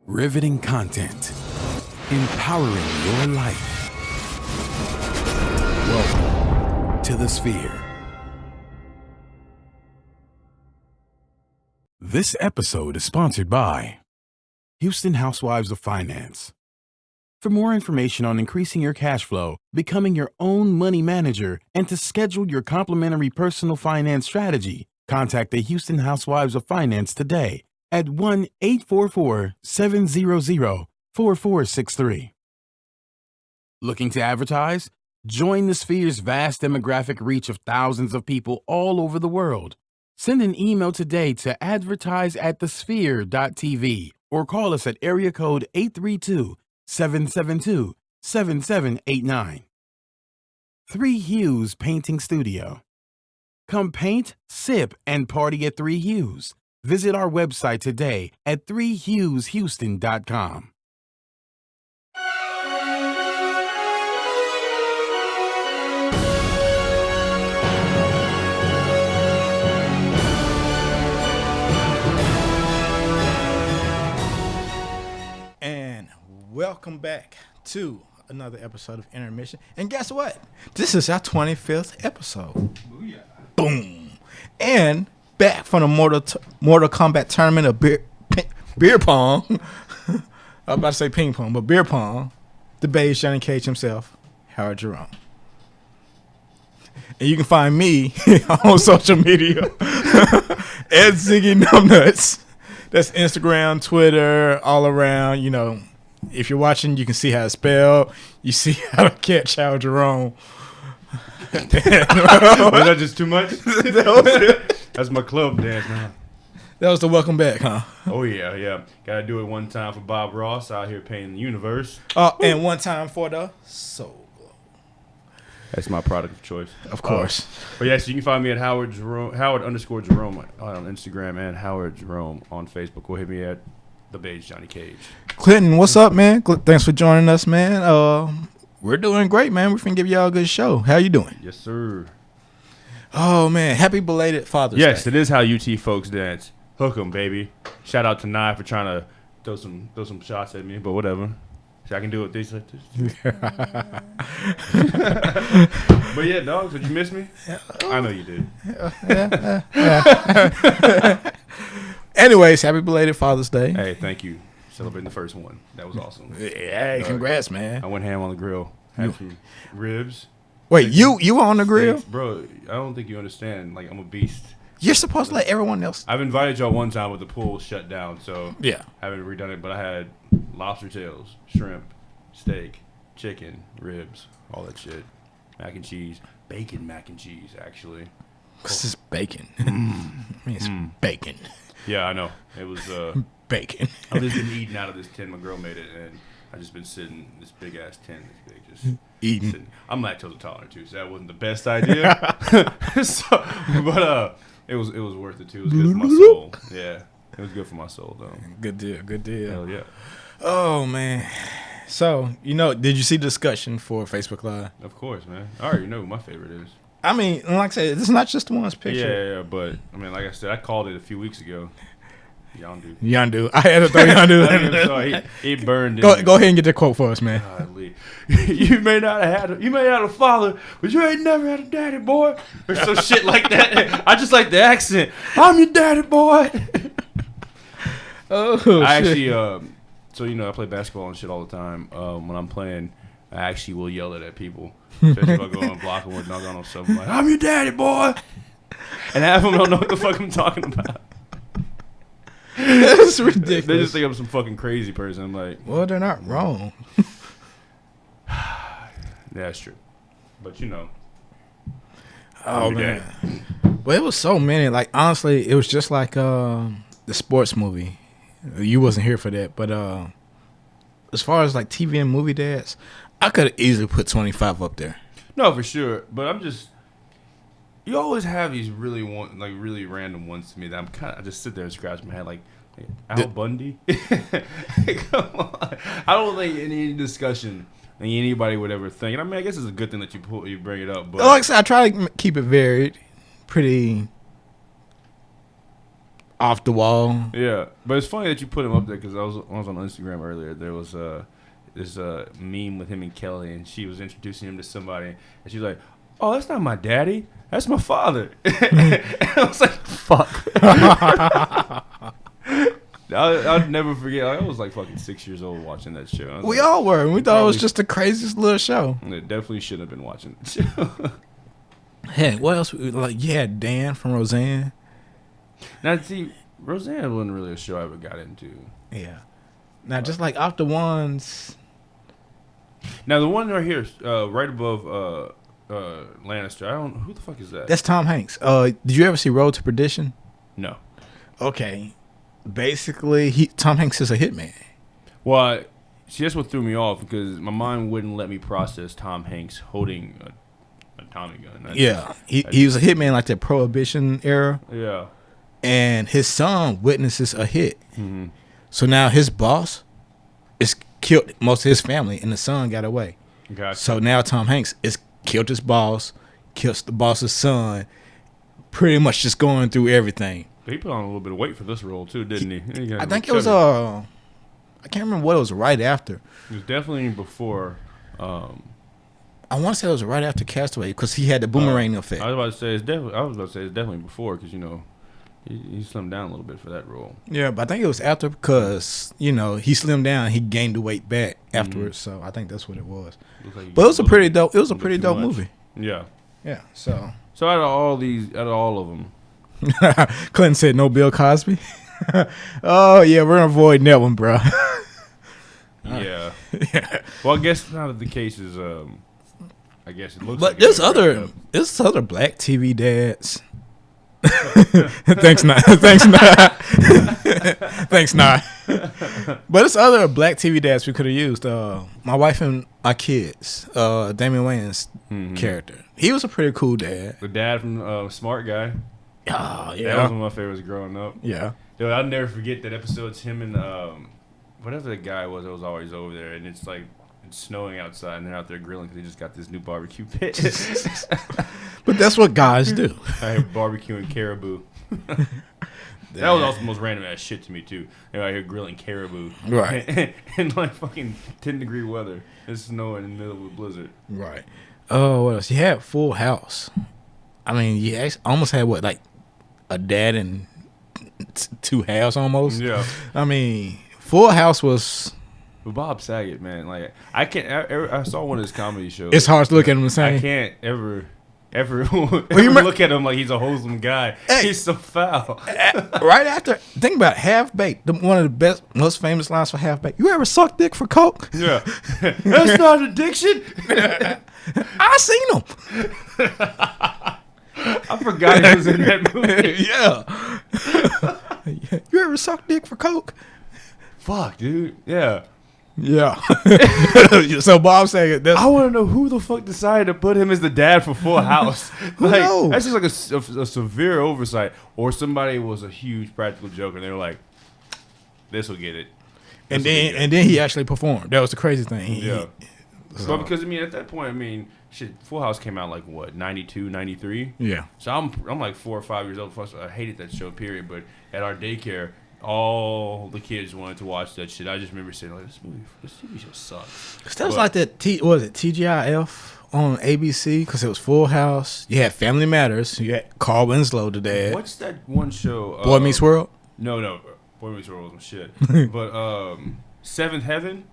Riveting content. Empowering your life. Welcome to the Sphere. This episode is sponsored by Houston Housewives of Finance. For more information on increasing your cash flow, becoming your own money manager, and to schedule your complimentary personal finance strategy, contact the Houston Housewives of Finance today at 1-844-700-4463. Looking to advertise? Join the Sphere's vast demographic reach of thousands of people all over the world. Send an email today to advertise@thesphere.tv or call us at area code 832-772-7789. 3 Hues Painting Studio. Come paint, sip, and party at 3 Hues. Visit our website today at 3hueshouston.com. And welcome back to another episode of Intermission. And guess what? This is our 25th episode. Booyah. Boom. And back from the Mortal Kombat tournament of beer pong. I was about to say ping pong, but beer pong. The beige Johnny Cage himself, Howard Jerome. And you can find me on social media at Ziggy Numbnuts. That's Instagram, Twitter, all around. You know, if you're watching, you can see how it's spelled. You see how to catch Howard Jerome. Was that just too much? That's my club dance now. That was the welcome back, huh? Oh, yeah. Gotta do it one time for Bob Ross out here painting the universe. And one time for the Soul Glow. That's my product of choice. Of course. But yes, you can find me at Howard_Jerome on Instagram and Howard Jerome on Facebook. Or hit me at the beige Johnny Cage. Clinton, what's up, man? Thanks for joining us, man. We're doing great, man. We're finna give y'all a good show. How you doing? Yes, sir. Oh, man. Happy belated Father's Day. Yes, it is how UT folks dance. Hook 'em, baby. Shout out to Nye for trying to throw some shots at me, but whatever. See, I can do it this like this. But yeah, dogs, did you miss me? I know you did. Anyways, happy belated Father's Day. Hey, thank you. Celebrating the first one. That was awesome. Hey, congrats, man. I went ham on the grill. Had some ribs. Wait, you were on the grill? Steaks. Bro, I don't think you understand. Like, I'm a beast. You're supposed to let everyone else. I've invited y'all one time, but the pool shut down, so yeah, I haven't redone it. But I had lobster tails, shrimp, steak, chicken, ribs, all that shit. Mac and cheese. Bacon mac and cheese, actually. This is bacon. I mean, it's bacon. Yeah, I know. It was bacon. I've just been eating out of this tin. My girl made it, and I've just been sitting in this big ass tin, this big, just eating. Sitting. I'm lactose intolerant too, so that wasn't the best idea. But it was worth it too. It was good for my soul. Yeah, it was good for my soul though. Good deal. Hell yeah. Oh man. So did you see the discussion for Facebook Live? Of course, man. I already know who my favorite is. I mean, like I said, it's not just the one's picture. Yeah, but I mean, like I said, I called it a few weeks ago. Yondu. I had to throw Yondu. So he burned. Go ahead and get that quote for us, man. Godly. You may not have had a father, but you ain't never had a daddy, boy, or some shit like that. I just like the accent. I'm your daddy, boy. I actually, so I play basketball and shit all the time. When I'm playing, I actually will yell it at people, especially if I go and block them or dunk on them. So I'm like, I'm your daddy, boy, and half of them don't know what the fuck I'm talking about. That's ridiculous. They just think I'm some fucking crazy person. I'm like, well, they're not wrong. That's true, but oh man, well, it was so many. Like honestly, it was just like the sports movie. You wasn't here for that, but as far as like TV and movie dads, I could have easily put 25 up there. No, for sure, but I'm just. You always have these really random ones to me that I just sit there and scratch my head like Al Bundy. Come on, I don't think any discussion anybody would ever think. And I mean, I guess it's a good thing that you bring it up. But like I said, I try to keep it varied, pretty off the wall. Yeah, but it's funny that you put him up there because I was on Instagram earlier. There was this meme with him and Kelly, and she was introducing him to somebody, and she was like, "Oh, that's not my daddy. That's my father." And I was like, "Fuck." I'll never forget. I was like fucking 6 years old watching that show. We all were. And we thought it was just the craziest little show. It definitely shouldn't have been watching that show. Hey, what else? Like, you had Dan from Roseanne. Now, see, Roseanne wasn't really a show I ever got into. Yeah. Now, just like off the ones. Now, the one right here, right above Lannister. I don't. Who the fuck is that? That's Tom Hanks. Did you ever see Road to Perdition? No. Okay. Basically, Tom Hanks is a hitman. Well, see, that's what threw me off because my mind wouldn't let me process Tom Hanks holding a Tommy gun. He was a hitman like that Prohibition era. Yeah. And his son witnesses a hit. Mm-hmm. So now his boss is killed most of his family, and the son got away. Gotcha. So now Tom Hanks is killed his boss, kills the boss's son, pretty much just going through everything. He put on a little bit of weight for this role too, didn't he? I think it was I can't remember what it was right after. It was definitely before. I want to say it was right after Castaway because he had the boomerang effect. I was about to say it's definitely before because he slimmed down a little bit for that role. Yeah, but I think it was after because he slimmed down, he gained the weight back afterwards. So I think that's what it was. But it was a pretty dope. It was a pretty dope movie. Yeah. Yeah. So out of all of them. Clinton said no Bill Cosby. Oh yeah, we're avoiding that one, bro. Yeah. Well, I guess now that the case is, I guess it looks. But like there's other black TV dads. Thanks not. Thanks not. But it's other black TV dads we could have used. My wife and my kids. Damian Wayans character. He was a pretty cool dad. The dad from Smart Guy. Oh yeah, that was one of my favorites growing up. Yeah. Dude, I'll never forget that episode. It's him and whatever the guy was that was always over there, and it's like it's snowing outside, and they're out there grilling because they just got this new barbecue pit. But that's what guys do. I had barbecue and caribou. That was also the most random ass shit to me too. They're out here grilling caribou, right? in like fucking 10-degree weather. It's snowing in the middle of a blizzard, right? Oh, what else? You had Full House. I mean, you almost had what, like a dad and two halves almost. Yeah. I mean, Full House was. But Bob Saget, man, like I saw one of his comedy shows. It's hard to look at him and say. I can't ever look at him like he's a wholesome guy. Hey, he's so foul. Right after, think about it, Half Baked, one of the best, most famous lines for Half Baked. You ever suck dick for coke? Yeah. That's not addiction. I seen him. I forgot he was in that movie. Yeah. You ever suck dick for coke? Fuck, dude. Yeah. Yeah. So Bob Saget. I want to know who the fuck decided to put him as the dad for Full House. Who knows? That's just like a severe oversight, or somebody was a huge practical joke and they were like, "This will get it." And then he actually performed. That was the crazy thing. Yeah. Well, because at that point, shit, Full House came out like what, 92, 93? Yeah. So I'm like 4 or 5 years old. So I hated that show, period. But at our daycare, all the kids wanted to watch that shit. I just remember saying, like, this TV show sucks. That was like that. Was it TGIF on ABC? Because it was Full House. You had Family Matters. You had Carl Winslow, the dad. What's that one show? Boy Meets World. No, Boy Meets World was shit. But Seventh Heaven.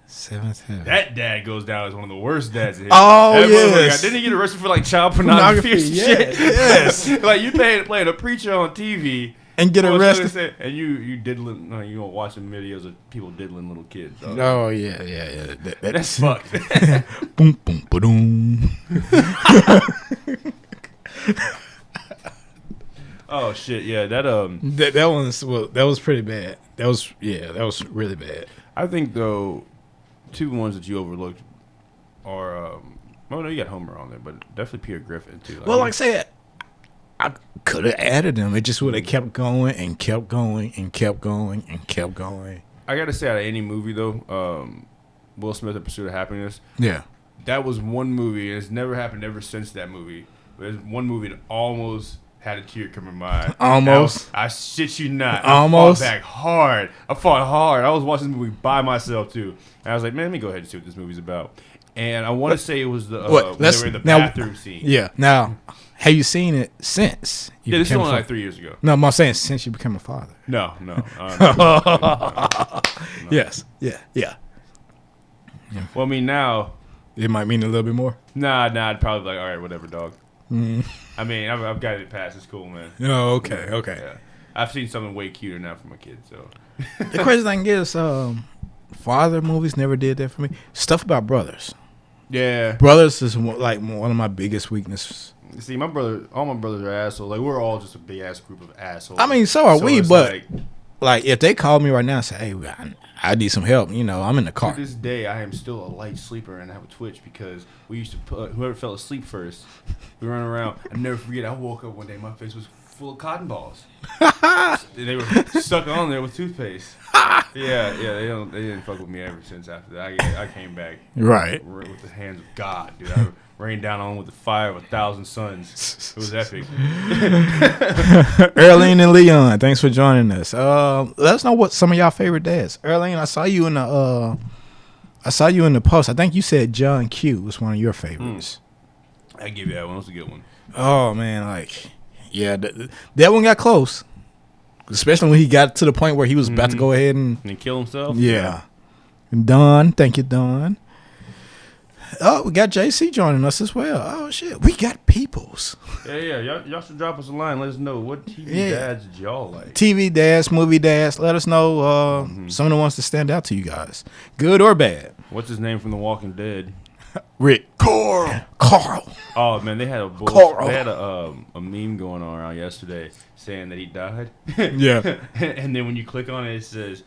Seventh Heaven. That dad goes down as one of the worst dads in Oh, yes. Didn't he get arrested for like child pornography and shit? Yes. Like you playing a preacher on TV and get arrested, and you diddling. You know, watching videos of people diddling little kids. Oh yeah. That's fucked. Boom boom boom. Oh shit! Yeah, that was pretty bad. That was really bad. I think though, two ones that you overlooked are well, no, you got Homer on there, but definitely Peter Griffin too. Like I said, I could have added them. It just would have kept going and kept going and kept going and kept going. I gotta say, out of any movie though, Will Smith: The Pursuit of Happiness. Yeah, that was one movie, and it's never happened ever since that movie. There's one movie that almost had a tear come in my eye. Almost. I shit you not. Almost. I fought back hard. I fought hard. I was watching this movie by myself too, and I was like, man, let me go ahead and see what this movie's about. And I want to say it was the when they were in the bathroom scene. Yeah. Now, have you seen it since? Yeah, this is only like 3 years ago. No, I'm saying since you became a father. No. Yes. Yeah. Well, I mean, now it might mean a little bit more. Nah. I'd probably be like, all right, whatever, dog. Mm. I mean, I've got it past. It's cool, man. Oh, okay. Yeah. I've seen something way cuter now for my kids. So the crazy thing is, father movies never did that for me. Stuff about brothers. Yeah, brothers is like one of my biggest weaknesses. See, all my brothers are assholes. Like, we're all just a big ass group of assholes. I mean, so are we, but like if they called me right now and say, "Hey, I need some help," I'm in the car. To this day, I am still a light sleeper and I have a twitch because we used to put whoever fell asleep first, we run around. I never forget. I woke up one day, my face was full of cotton balls. They were stuck on there with toothpaste. Yeah, they didn't fuck with me ever since after that. I came back right with the hands of God, dude. I rained down on with the fire of 1,000 suns. It was epic. Earlene and Leon, thanks for joining us. Let us know what some of y'all favorite dads. Earlene, I saw you in the post. I think you said John Q was one of your favorites. I give you that one. That was a good one. Oh man, yeah, that one got close. Especially when he got to the point where he was about to go ahead and kill himself. Yeah. Don, thank you, Don. Oh, we got JC joining us as well. Oh shit, we got peoples. Yeah. Y'all should drop us a line. Let us know what TV dads did y'all like. TV dads, movie dads. Let us know some of the ones that stand out to you guys, good or bad. What's his name from The Walking Dead? Rick. Carl. Oh man, they had a meme going on around yesterday saying that he died. Yeah. And then when you click on it, it says,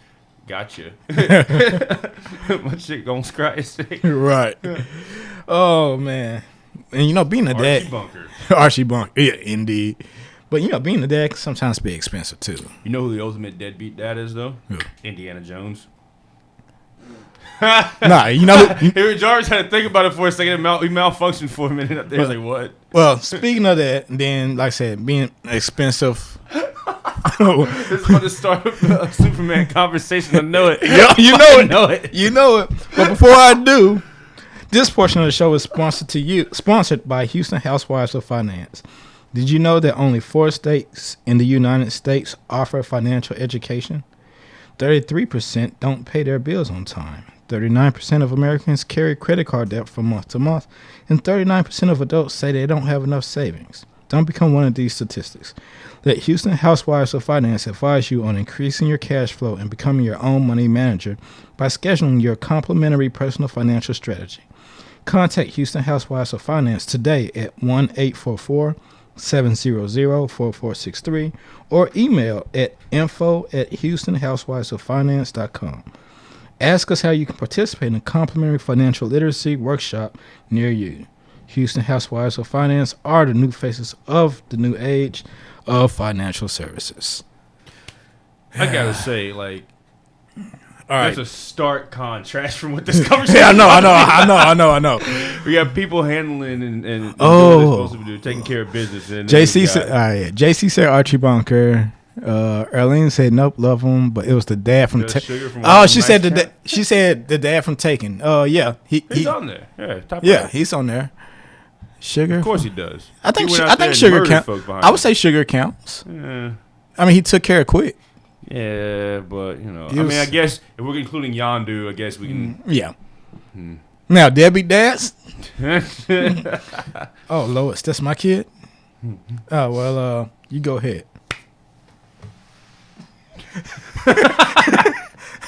"Gotcha." My shit gonna scratch. Right. Oh man. And being a dad. Archie Bunker. Yeah, indeed. But being a dad can sometimes be expensive too. You know who the ultimate deadbeat dad is though? Who? Indiana Jones. Nah, Jarvis had to think about it for a second. He malfunctioned for a minute up there. He was like, what? Well, speaking of that, then like I said, being expensive. This is about to start a Superman conversation. I know it. You know it. But before I do, this portion of the show is sponsored by Houston Housewives of Finance. Did you know that only 4 states in the United States offer financial education? 33% don't pay their bills on time. 39% of Americans carry credit card debt from month to month, and 39% of adults say they don't have enough savings. Don't become one of these statistics. Let Houston Housewives of Finance advise you on increasing your cash flow and becoming your own money manager by scheduling your complimentary personal financial strategy. Contact Houston Housewives of Finance today at 1-844-700-4463 or email at info@houstonhousewivesoffinance.com. Ask us how you can participate in a complimentary financial literacy workshop near you. Houston Housewives of Finance are the new faces of the new age of financial services. I gotta say, There's a stark contrast from what this conversation. Yeah, I know. We got people handling and doing what they're supposed to do, taking care of business. And JC JC said Archie Bunker. Arlene said nope, love him, but it was the dad from Taken. She said the dad from Taken. Yeah, he's on there. Yeah, he's on there. Sugar, of course he does. I think Sugar counts. I would say Sugar counts. Yeah. I mean, he took care of Quick. Yeah, but I guess if we're including Yondu, I guess we can. Yeah. Now, deadbeat dads. Oh, Lois, that's my kid. Oh well, you go ahead.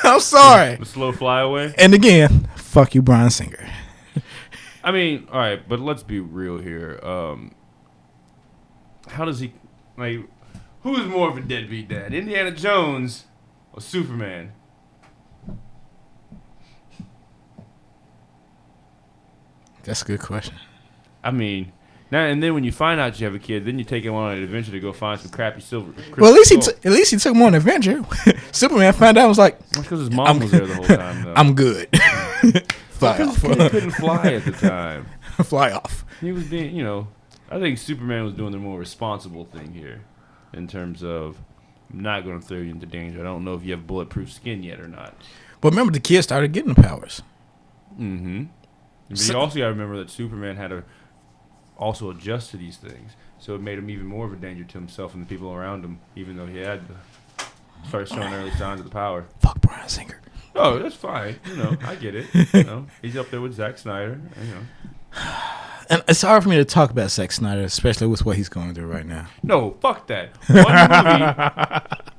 I'm sorry. The slow flyaway. And again, fuck you, Bryan Singer. I mean, all right, but let's be real here. How does he who is more of a deadbeat dad, Indiana Jones or Superman? That's a good question. I mean, now and then when you find out you have a kid, then you take him on an adventure to go find some crappy silver. Well, at least he took him on an adventure. Superman found out and was like, because his mom was there the whole time. Though. I'm good. Fly off. He couldn't fly at the time. Fly off. He was being, I think Superman was doing the more responsible thing here, in terms of I'm not going to throw you into danger. I don't know if you have bulletproof skin yet or not. But remember, the kids started getting the powers. Mm-hmm. But you also got to remember that Superman had to also adjust to these things, so it made him even more of a danger to himself and the people around him, even though he had to start showing early signs of the power. Fuck Bryan Singer. Oh, that's fine. I get it. He's up there with Zack Snyder. And it's hard for me to talk about Zack Snyder, especially with what he's going through right now. No, fuck that.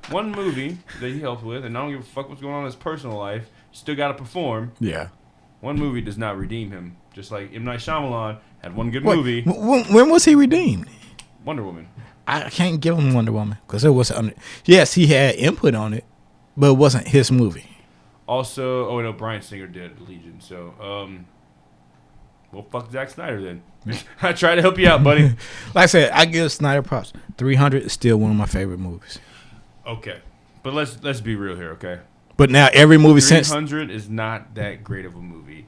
One movie that he helped with, and I don't give a fuck what's going on in his personal life, still got to perform. Yeah. One movie does not redeem him. Just like M. Night Shyamalan had one good movie. When was he redeemed? Wonder Woman. I can't give him Wonder Woman because it was yes, he had input on it, but it wasn't his movie. Also, oh no, Bryan Singer did Legion. So, well, fuck Zack Snyder then. I tried to help you out, buddy. Like I said, I give Snyder props. 300 is still one of my favorite movies. Okay, but let's be real here, okay? But now every movie since 300 is not that great of a movie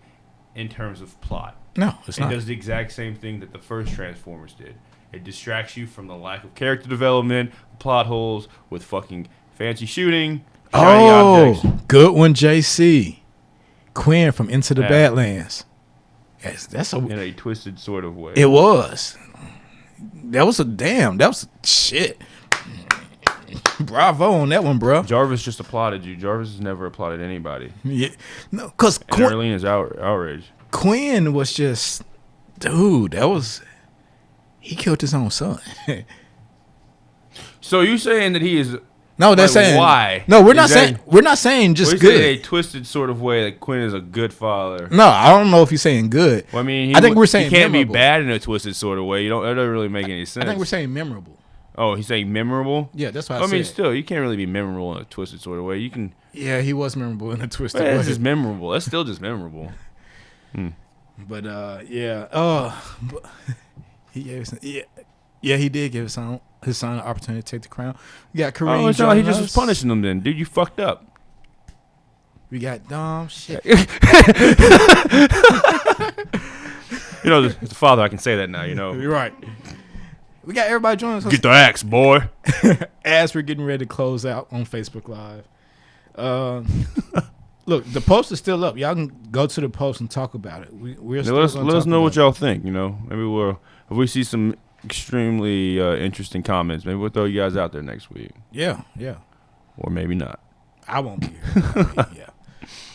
in terms of plot. No, it's not. It does the exact same thing that the first Transformers did. It distracts you from the lack of character development, plot holes with fucking fancy shooting, shiny objects. Good one, JC. Quinn from Into the Badlands. Yes, that's in a twisted sort of way. It was. That was shit. Bravo on that one, bro. Jarvis just applauded you. Jarvis has never applauded anybody. Yeah, no, because Arlene is outraged. Quinn was just, dude. He killed his own son. So you saying that he is? No, they're saying why? No, we're not saying just good. In a twisted sort of way that Quinn is a good father. No, I don't know if he's saying good. Well, I mean, I think we're saying he can't memorable. be bad in a twisted sort of way. It doesn't really make any sense. I think we're saying memorable. Oh, he's saying memorable? Yeah, that's what I mean, still, you can't really be memorable in a twisted sort of way. You can. Yeah, he was memorable in a twisted way. That's just memorable. That's still just memorable. But yeah. Oh, he gave he did give his son an opportunity to take the crown. We got Kareem. Oh, it's not like he just was punishing him then. Dude, you fucked up. We got dumb shit. As a father, I can say that now, You're right. We got everybody joining us. Get the axe, boy. As we're getting ready to close out on Facebook Live. Look, the post is still up. Y'all can go to the post and talk about it. Let us know what y'all think. Maybe if we see some extremely interesting comments, maybe we'll throw you guys out there next week. Yeah. Or maybe not. I won't be here. Yeah.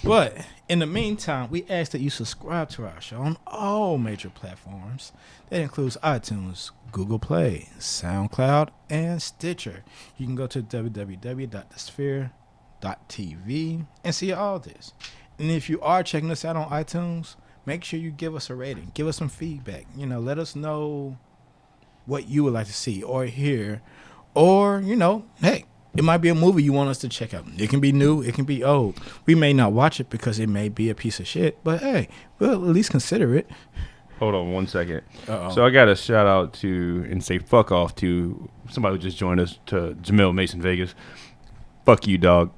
But in the meantime, we ask that you subscribe to our show on all major platforms. That includes iTunes, Google Play, SoundCloud, and Stitcher. You can go to www.thesphere.tv and see all this. And if you are checking us out on iTunes, make sure you give us a rating. Give us some feedback. Let us know what you would like to see or hear. Or, hey, it might be a movie you want us to check out. It can be new. It can be old. We may not watch it because it may be a piece of shit. But, hey, we'll at least consider it. Hold on 1 second. Uh-oh. So I got to shout out to and say fuck off to somebody who just joined us, to Jamil Mason Vegas. Fuck you, dog.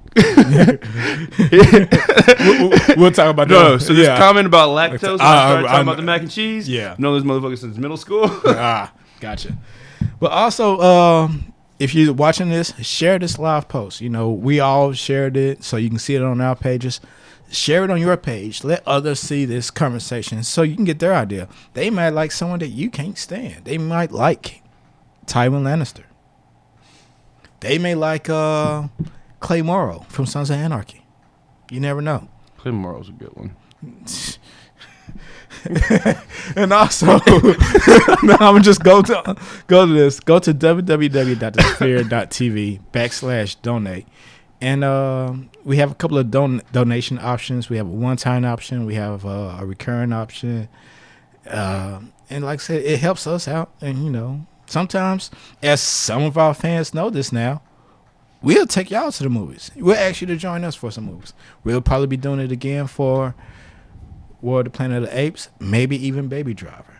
We'll talk about that. No, so this comment about lactose, I started talking about the mac and cheese. Yeah. This motherfucker since middle school. Gotcha. But also, if you're watching this, share this live post. We all shared it, so you can see it on our pages. Share it on your page. Let others see this conversation so you can get their idea. They might like someone that you can't stand. They might like Tywin Lannister. They may like Clay Morrow from Sons of Anarchy. You never know. Clay Morrow's a good one. And also, now I'm just go to this. Go to www.thesphere.tv/donate. And we have a couple of donation options. We have a one-time option. We have a recurring option. And like I said, it helps us out. And, sometimes, as some of our fans know this now, we'll take y'all to the movies. We'll ask you to join us for some movies. We'll probably be doing it again for War of the Planet of the Apes, maybe even Baby Driver,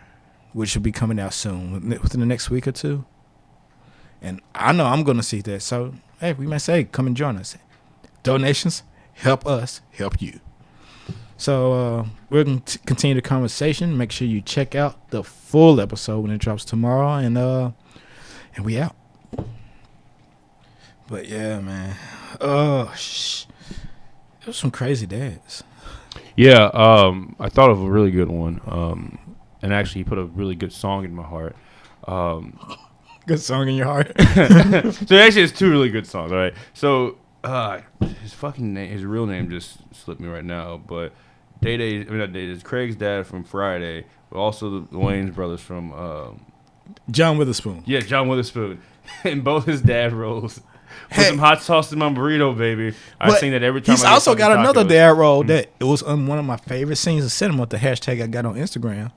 which will be coming out soon, within the next week or two. And I know I'm going to see that. So, hey, we may say, come and join us. Donations help us help you. So we're going to continue the conversation. Make sure you check out the full episode when it drops tomorrow, and we out. But yeah, man. It was some crazy dads. Yeah, I thought of a really good one. And actually, he put a really good song in my heart. Good song in your heart. So actually, it's two really good songs. All right. So his fucking name, his real name just slipped me right now. But it's Craig's dad from Friday, but also the Wayans brothers from John Witherspoon. Yeah, John Witherspoon. In both his dad roles. Put some hot sauce in my burrito, baby. I've seen that every time. He's also got another dad role that it was one of my favorite scenes of cinema. The hashtag I got on Instagram.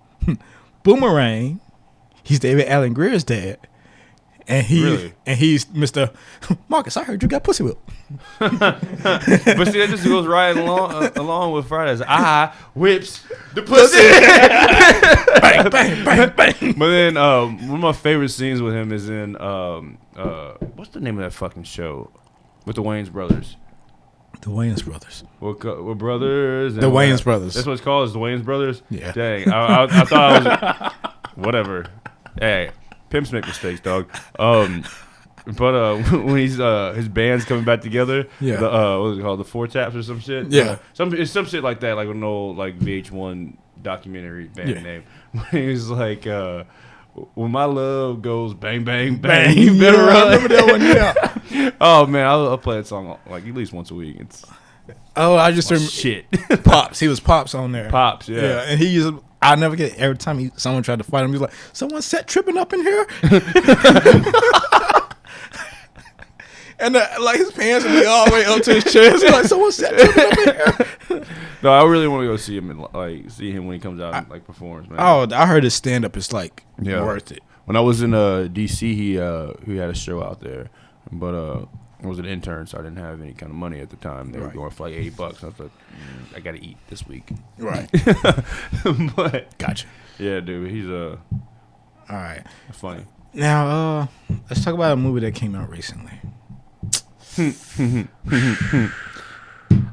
Boomerang. He's David Allen Greer's dad, and he's Mr. Marcus. I heard you got pussy whipped. But see, that just goes right along with Fridays. Whips the pussy. Bang, bang, bang, bang. But then one of my favorite scenes with him is in what's the name of that fucking show with the Wayans brothers? The Wayans brothers. We're brothers. The Wayans brothers. That's what it's called. Is the Wayans brothers? Yeah. Dang, I thought I was whatever. Hey, pimps make mistakes, dog. But when he's his band's coming back together, yeah. What was it called? The Four Taps or some shit. Yeah. It's some shit like that, like an old like VH1 documentary band name. He was like, when my love goes bang bang bang, you better run. I remember that one. Yeah. Oh man, I'll play that song like at least once a week. I just remember shit. Pops. He was Pops on there. Pops, yeah. And he used. I'll never get it. Every time someone tried to fight him, he was like, "Someone set tripping up in here." And like his pants would be all the way up to his chest. He's like, "Someone set tripping up in here." No, I really want to go see him and see him when he comes out and like performs, man. Oh, I heard his stand up is like worth it. When I was in DC, he had a show out there, but I was an intern, so I didn't have any kind of money at the time. They were going for like $80. I was like, I got to eat this week. Right. But gotcha. Yeah, dude, he's all right. Funny. Now, let's talk about a movie that came out recently.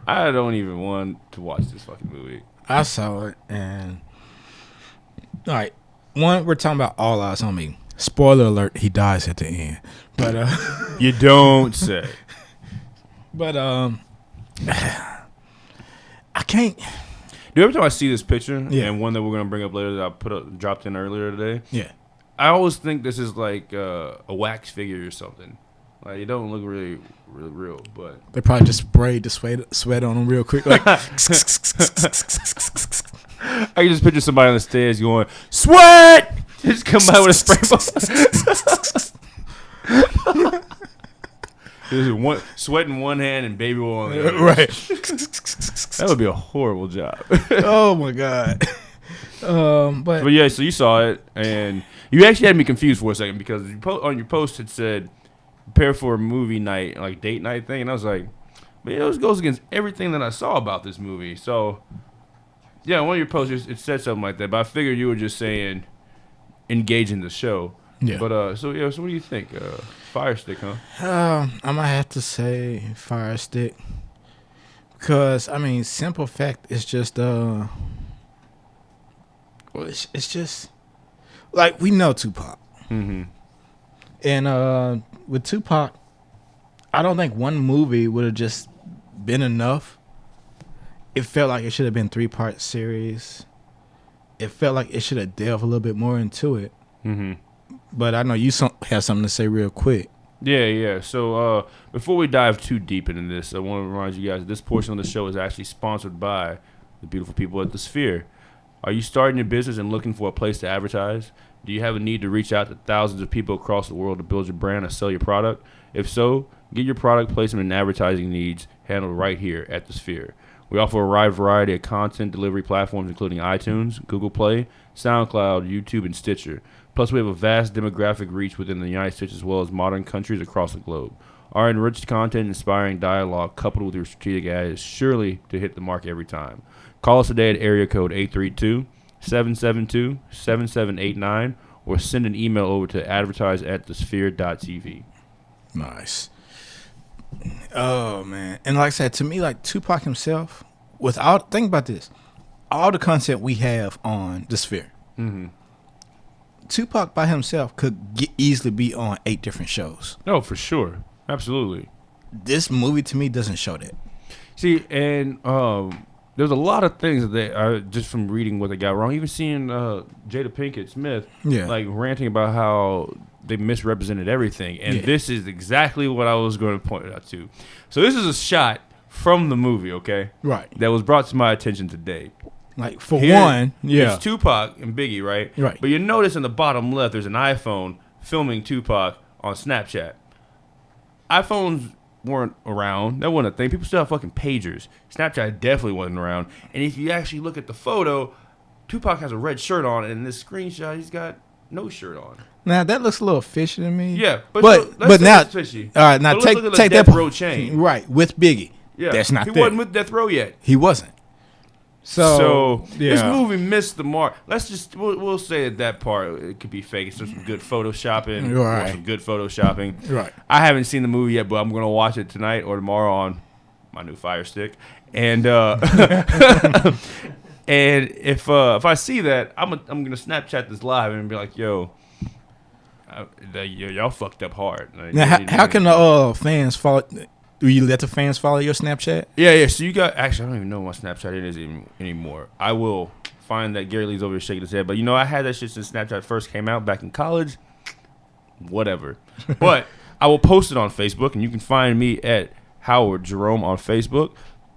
I don't even want to watch this fucking movie. I saw it, and all right, one, we're talking about All Eyez on Me. Spoiler alert: he dies at the end. But you don't say. But I can't. Dude, every time I see this picture, and one that we're gonna bring up later that I dropped in earlier today, I always think this is like a wax figure or something. Like, it don't look really real, but they probably just sprayed the sweat on him real quick. Like, I can just picture somebody on the stage going, "Sweat!" Just come by with a spray bottle. There's sweat in one hand and baby oil on the other. Right. That would be a horrible job. Oh my god. But yeah, so you saw it, and you actually had me confused for a second because on your post it said prepare for a movie night, like date night thing, and I was like, man, this goes against everything that I saw about this movie. So yeah, one of your posts it said something like that, but I figured you were just saying engage in the show. Yeah. But so what do you think? Fire Stick, huh? I might have to say Fire Stick because I mean, simple fact, it's just it's just like we know Tupac, and with Tupac, I don't think one movie would have just been enough. It felt like it should have been 3-part series. It felt like it should have delved a little bit more into it. But I know you have something to say real quick. Yeah. So before we dive too deep into this, I want to remind you guys this portion of the show is actually sponsored by the beautiful people at The Sphere. Are you starting your business and looking for a place to advertise? Do you have a need to reach out to thousands of people across the world to build your brand or sell your product? If so, get your product placement and advertising needs handled right here at The Sphere. We offer a wide variety of content delivery platforms, including iTunes, Google Play, SoundCloud, YouTube, and Stitcher. Plus, we have a vast demographic reach within the United States as well as modern countries across the globe. Our enriched content and inspiring dialogue, coupled with your strategic ad, is surely to hit the mark every time. Call us today at area code 832-772-7789 or send an email over to advertise@thesphere.tv. Nice. Oh, man. And like I said, to me, like Tupac himself think about this, all the content we have on the Sphere, Tupac by himself could easily be on 8 different shows. No, for sure, absolutely. This movie to me doesn't show that. See, and there's a lot of things that they are just from reading what they got wrong. Even seeing Jada Pinkett Smith, like ranting about how they misrepresented everything, and this is exactly what I was going to point out to. So this is a shot from the movie, okay? Right. That was brought to my attention today. Like for one, it's Tupac and Biggie, right? Right. But you notice in the bottom left, there's an iPhone filming Tupac on Snapchat. iPhones weren't around. That wasn't a thing. People still have fucking pagers. Snapchat definitely wasn't around. And if you actually look at the photo, Tupac has a red shirt on, and in this screenshot, he's got no shirt on. Now that looks a little fishy to me. Yeah, but now it's fishy. All right, now take that that row chain. Right, with Biggie. Yeah, that's not. He there. wasn't with Death Row yet. He wasn't. So this movie missed the mark. Let's just we'll say that part it could be fake. It's some good photoshopping, or some good photoshopping. Right. I haven't seen the movie yet, but I'm gonna watch it tonight or tomorrow on my new Fire Stick. And and if I see that, I'm gonna Snapchat this live and be like, yo, y'all fucked up hard. Now, how can the fans follow? Do you let the fans follow your Snapchat? Yeah. So you got actually, I don't even know what Snapchat it is anymore. I will find that. Gary Lee's over here shaking his head, but I had that shit since Snapchat first came out back in college. Whatever. But I will post it on Facebook, and you can find me at Howard Jerome on Facebook.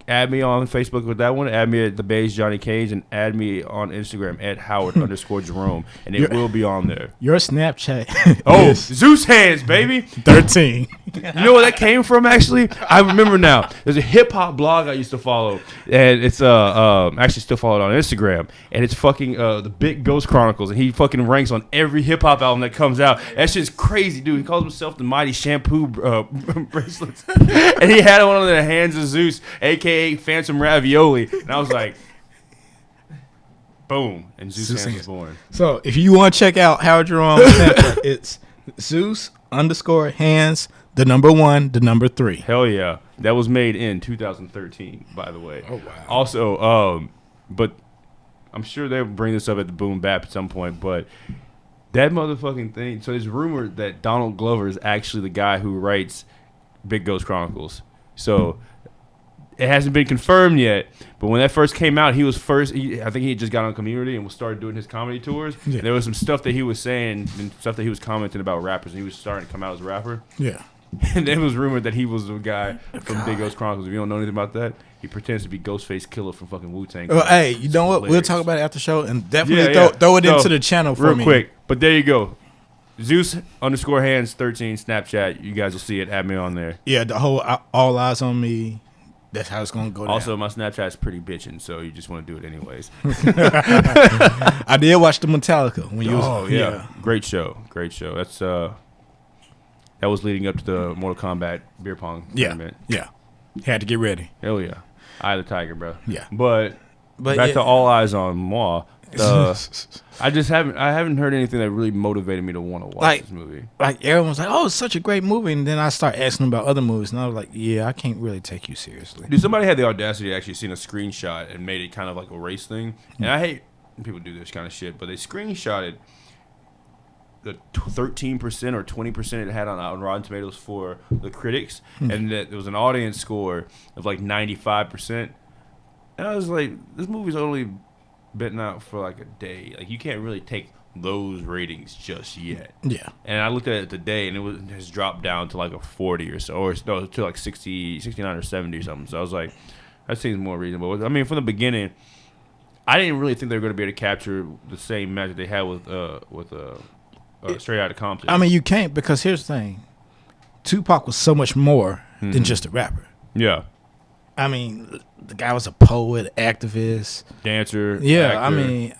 Add me on Facebook with that one. Add me at the Bays Johnny Cage, and add me on Instagram at Howard_Jerome, and it will be on there. Your Snapchat. Oh, Zeus hands, baby. 13. You know where that came from? Actually, I remember now. There's a hip hop blog I used to follow, and it's actually still followed on Instagram, and it's fucking the Big Ghost Chronicles, and he fucking ranks on every hip hop album that comes out. That shit's crazy, dude. He calls himself the Mighty Shampoo bracelets, and he had one of the hands of Zeus, aka Phantom Ravioli, and I was like, boom, and Zeus hands was born. So if you want to check out Howard Jerome, it's Zeus_hands. The number 1, the number 3. Hell yeah. That was made in 2013, by the way. Oh, wow. Also, but I'm sure they'll bring this up at the Boom Bap at some point, but that motherfucking thing. So it's rumored that Donald Glover is actually the guy who writes Big Ghost Chronicles. So it hasn't been confirmed yet, but when that first came out, he was first. I think he had just got on Community and started doing his comedy tours. Yeah. There was some stuff that he was saying and stuff that he was commenting about rappers, and he was starting to come out as a rapper. Yeah. And it was rumored that he was the guy from Big Ghost Chronicles. If you don't know anything about that, he pretends to be Ghostface Killer from fucking Wu-Tang. Well, hey, you know what? We'll talk about it after the show, and definitely throw it into the channel for me. Real quick. But there you go. Zeus_hands13 Snapchat. You guys will see it. Add me on there. Yeah, the whole All Eyez on Me. That's how it's going to go down. Also, my Snapchat's pretty bitching, so you just want to do it anyways. I did watch the Metallica. When you yeah. Great show. That's that was leading up to the Mortal Kombat beer pong tournament. Yeah. Had to get ready. Hell yeah. Eye of the Tiger, bro. Yeah. But back to All Eyez on Moi. I haven't heard anything that really motivated me to want to watch this movie. Like everyone's like, "Oh, it's such a great movie," and then I start asking about other movies, and I was like, "Yeah, I can't really take you seriously." Dude, somebody had the audacity to actually seen a screenshot and made it kind of like a race thing, and I hate when people do this kind of shit, but they screenshotted the 13% or 20% it had on Rotten Tomatoes for the critics, and that there was an audience score of like 95%, and I was like, "This movie's only been out for like a day. Like, you can't really take those ratings just yet." Yeah. And I looked at it today, and it has dropped down to like a 40 or so, or no, to like 60, 69 or 70 or something. So I was like, that seems more reasonable. I mean, from the beginning, I didn't really think they were going to be able to capture the same magic they had with Straight Outta Compton. I mean, you can't, because here's the thing: Tupac was so much more than just a rapper. Yeah. I mean, the guy was a poet, activist, dancer. Yeah, actor. I mean,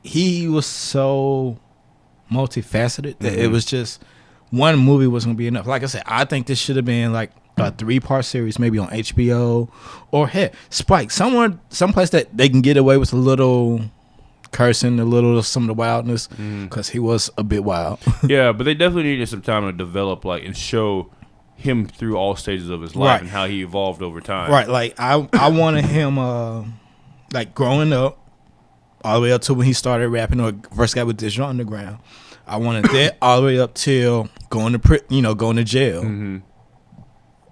he was so multifaceted that it was just one movie wasn't gonna be enough. Like I said, I think this should have been like a 3-part series, maybe on HBO or Spike, someplace that they can get away with a little cursing, a little some of the wildness, because he was a bit wild. Yeah, but they definitely needed some time to develop and show him through all stages of his life Right. and how he evolved over time. Right, like I wanted him like growing up all the way up to when he started rapping or first got with Digital Underground. I wanted that all the way up till going to jail. Mm-hmm.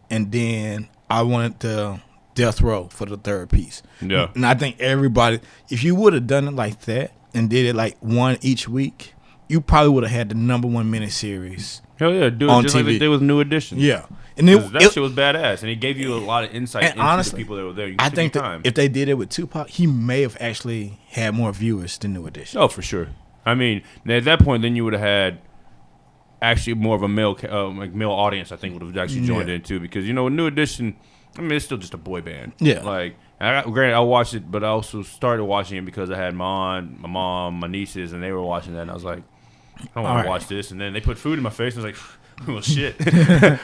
And then I wanted the death row for the third piece. Yeah. And I think everybody, if you would have done it like that and did it like one each week, you probably would have had the #1 miniseries. Hell yeah, do it on just TV. like they did with New Edition. Yeah. And That shit was badass, and it gave you a lot of insight into honestly, the people that were there. You I took think your that time. if they did it with Tupac, he may have actually had more viewers than New Edition. Oh, for sure. I mean, at that point, then you would have had actually more of a male audience. I think would have actually joined in too, because New Edition. I mean, it's still just a boy band. Yeah. Like, granted, I watched it, but I also started watching it because I had my aunt, my mom, my nieces, and they were watching that, and I was like, I don't want to watch this. And then they put food in my face, and I was like, well, shit.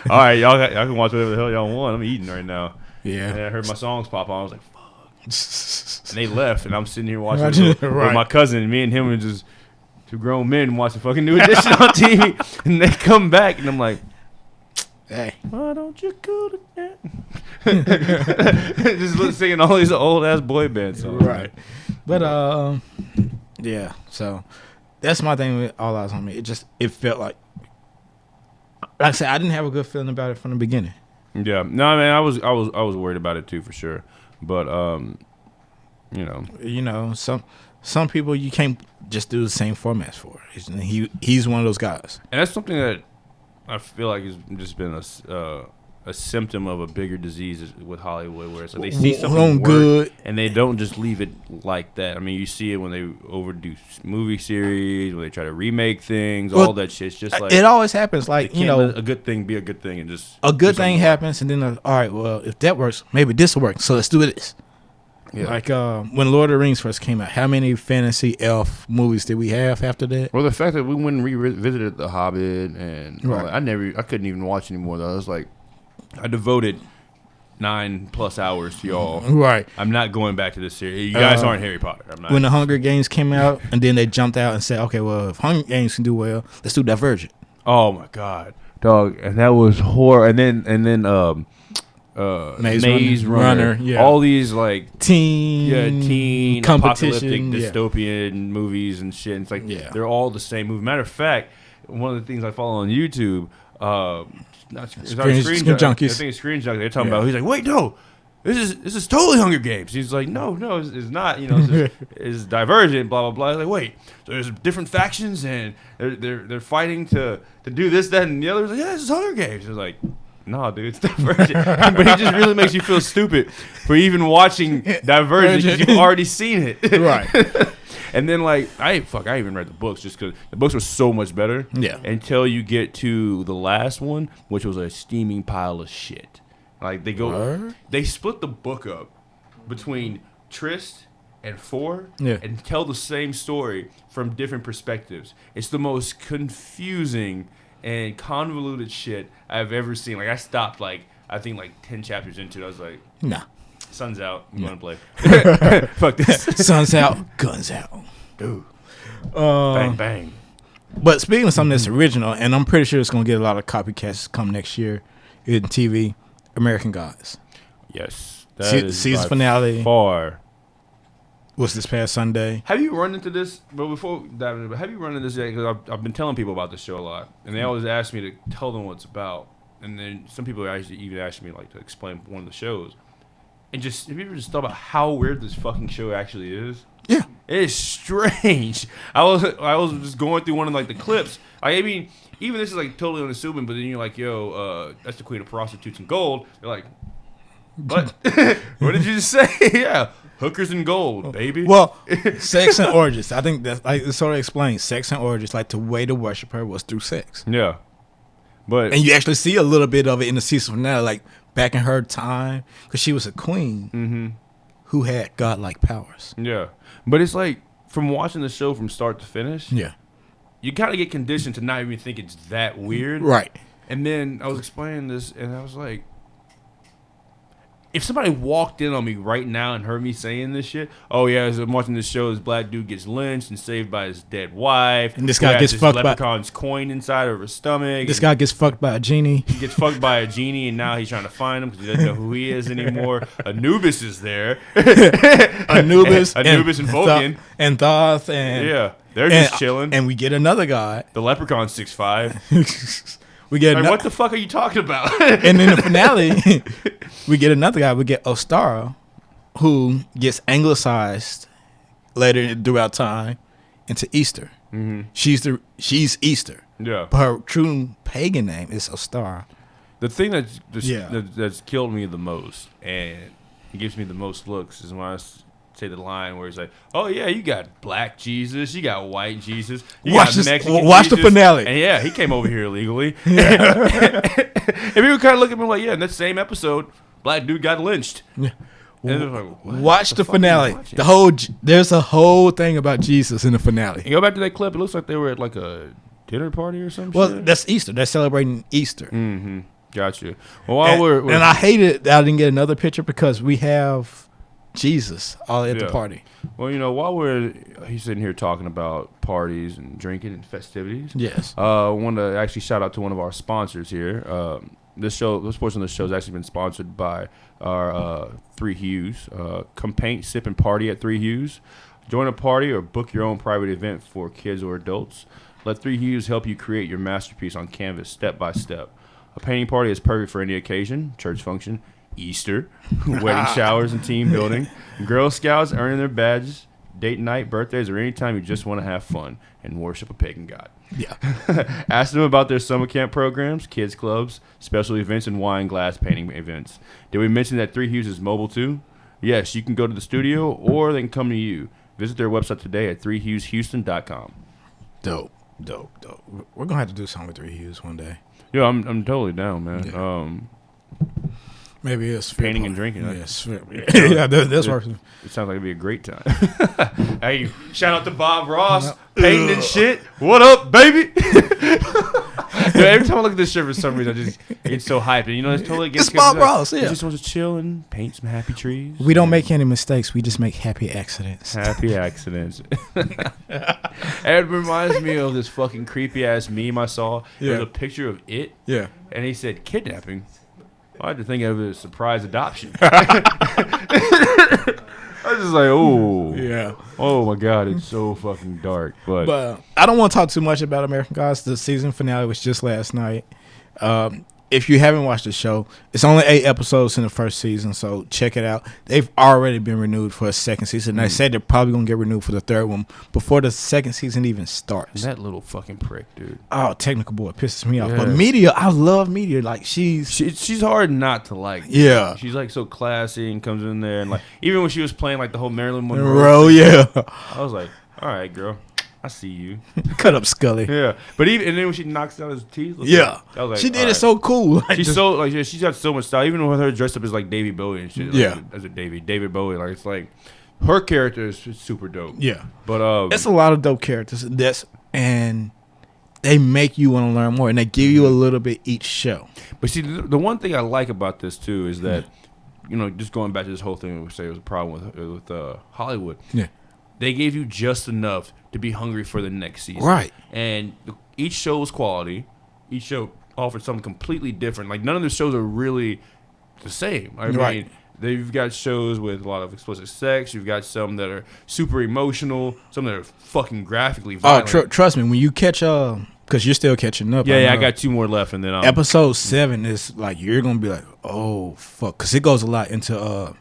All right, y'all can watch whatever the hell y'all want. I'm eating right now. Yeah. And I heard my songs pop on. I was like, fuck. And they left, and I'm sitting here watching Right. with my cousin. And me and him were just two grown men watching fucking New Edition on TV. And they come back, and I'm like, Hey. why don't you go to that? Just singing all these old ass boy band songs. Right. But yeah. So that's my thing with All Eyez on Me. It felt like I said, I didn't have a good feeling about it from the beginning. Yeah. No, I mean, I was worried about it too, for sure. But some people you can't just do the same formats for. He's one of those guys. And that's something that I feel like has just been a symptom of a bigger disease with Hollywood, where it's like they see something work and they don't just leave it like that. I mean, you see it when they overdo movie series, when they try to remake things, all that shit. It's just like it always happens. Like let a good thing be a good thing, and just a good thing happens, and then all right, well, if that works, maybe this will work. So let's do this. Yeah. Like when Lord of the Rings first came out, how many fantasy elf movies did we have after that? Well, the fact that we went and revisited The Hobbit, and I couldn't even watch anymore though. I was like, I devoted 9+ hours to y'all. Right. I'm not going back to this series. You guys aren't Harry Potter. I'm not. When the Hunger Games came out, and then they jumped out and said, okay, well, if Hunger Games can do well, let's do Divergent. Oh my god, dog, and that was horror. And then Maze Runner. Yeah. All these like teen apocalyptic competition, dystopian movies and shit. And it's like they're all the same movie. Matter of fact, one of the things I follow on YouTube, Screen Junkies. I think it's Screen Junkies. They're talking about. He's like, wait, no, this is totally Hunger Games. He's like, no, it's not. It's Divergent. Blah blah blah. He's like, wait, so there's different factions and they're fighting to do this, that, and the other. He's like, yeah, this is Hunger Games. He's like, no, dude, it's Divergent. But he just really makes you feel stupid for even watching Divergent because you've already seen it. Right. And then, like, I even read the books just because the books were so much better. Yeah. Until you get to the last one, which was a steaming pile of shit. Like, they split the book up between Trist and Four and tell the same story from different perspectives. It's the most confusing and convoluted shit I've ever seen. Like, I stopped, I think 10 chapters into it. I was like, nah. Sun's out. I'm going to play. Fuck this. Sun's out. Guns out. Dude. Bang, bang. But speaking of something that's original, and I'm pretty sure it's going to get a lot of copycats come next year in TV, American Gods. Yes. Season finale. Far. Was this past Sunday? Have you run into this? Well, before that, have you run into this yet? Because I've been telling people about this show a lot, and they always ask me to tell them what it's about. And then some people actually even ask me to explain one of the shows. And have you ever just thought about how weird this fucking show actually is? Yeah, it is strange. I was just going through one of the clips. I mean, even this is totally unassuming, but then you're like, yo, that's the queen of prostitutes and gold. They're like, what? What did you just say? Yeah, hookers and gold, baby. Well, sex and orgies. I think that's it sort of explains sex and orgies. The way to worship her was through sex. Yeah, and you actually see a little bit of it in the season finale, back in her time, because she was a queen who had godlike powers. Yeah, but it's from watching the show from start to finish. Yeah, you kind of get conditioned to not even think it's that weird, right? And then I was explaining this, and I was like, if somebody walked in on me right now and heard me saying this shit, oh yeah, as I'm watching this show, this black dude gets lynched and saved by his dead wife. And this guy gets fucked by leprechaun's coin inside of her stomach. This guy gets fucked by a genie. He gets fucked by a genie, and now he's trying to find him because he doesn't know who he is anymore. Anubis is there. Anubis and Vulcan. And Thoth. And yeah, they're just chilling. And we get another guy. The leprechaun's 6'5". We get what the fuck are you talking about? And in the finale, we get another guy. We get Ostara, who gets anglicized later throughout time into Easter. Mm-hmm. She's Easter. Yeah. But her true pagan name is Ostara. The thing that's killed me the most and gives me the most looks is when I say the line where he's like, "Oh yeah, you got black Jesus, you got white Jesus, you got Mexican watch Jesus." the finale. And yeah, he came over here illegally. And people kind of look at me like, yeah, in that same episode, black dude got lynched. Yeah. And like, watch the finale. There's a whole thing about Jesus in the finale. You go back to that clip. It looks like they were at like a dinner party or something. Well, that's Easter. They're celebrating Easter. Mm-hmm. Gotcha. Well, and I hated that I didn't get another picture because we have Jesus all at the party. Well, he's sitting here talking about parties and drinking and festivities. Yes. I want to actually shout out to one of our sponsors here. This portion of the show has actually been sponsored by our Three Hues. Come paint, sip, and party at Three Hues. Join a party or book your own private event for kids or adults. Let Three Hues help you create your masterpiece on canvas step by step. A painting party is perfect for any occasion, church function, Easter, wedding showers and team building, Girl Scouts earning their badges, date night, birthdays, or any time you just want to have fun and worship a pagan god. Yeah. Ask them about their summer camp programs, kids clubs, special events, and wine glass painting events. Did we mention that Three Hues is mobile too? Yes, you can go to the studio or they can come to you. Visit their website today at 3hueshouston.com. Dope. We're going to have to do something with Three Hues one day. Yeah, I'm totally down, man. Yeah. Maybe it's painting and drinking. Yes. Yeah, that's working. It sounds like it'd be a great time. Hey, shout out to Bob Ross, painting and shit. What up, baby? Dude, every time I look at this shirt, for some reason, I just get so hyped. And it's totally against it's Bob Ross. Yeah, he just wants to chill and paint some happy trees. We don't make any mistakes. We just make happy accidents. Happy accidents. It reminds me of this fucking creepy ass meme I saw. Yeah. It was a picture of it. Yeah. And he said kidnapping. I had to think of it as surprise adoption. I was just like, oh. Yeah. Oh, my God. It's so fucking dark. But I don't want to talk too much about American Gods. The season finale was just last night. If you haven't watched the show, it's only 8 episodes in the first season, so check it out. They've already been renewed for a second season. They said they're probably going to get renewed for the third one before the second season even starts. That little fucking prick, dude. Oh, Technical Boy pisses me off. Yeah. But Media, I love Media. Like, she's hard not to like. Yeah. She's, like, so classy and comes in there. And, like, even when she was playing, like, the whole Marilyn Monroe. Yeah. I was like, all right, girl. I see you. Cut up Scully. Yeah, but and then when she knocks out his teeth, yeah, I was like, she did it so cool. She's so like she's got so much style. Even with her dressed up as like Davey Bowie and shit. Like, as a David Bowie. Like it's like her character is super dope. Yeah, but it's a lot of dope characters. And they make you want to learn more, and they give you a little bit each show. But see, the one thing I like about this too is that just going back to this whole thing, we say it was a problem with Hollywood. Yeah. They gave you just enough to be hungry for the next season. Right. And each show was quality. Each show offered something completely different. Like, none of the shows are really the same. I mean, you've got shows with a lot of explicit sex. You've got some that are super emotional. Some that are fucking graphically violent. Oh, trust me. When you catch because you're still catching up. Yeah, I got 2 more left. And then episode 7 is like, you're going to be like, oh, fuck. Because it goes a lot into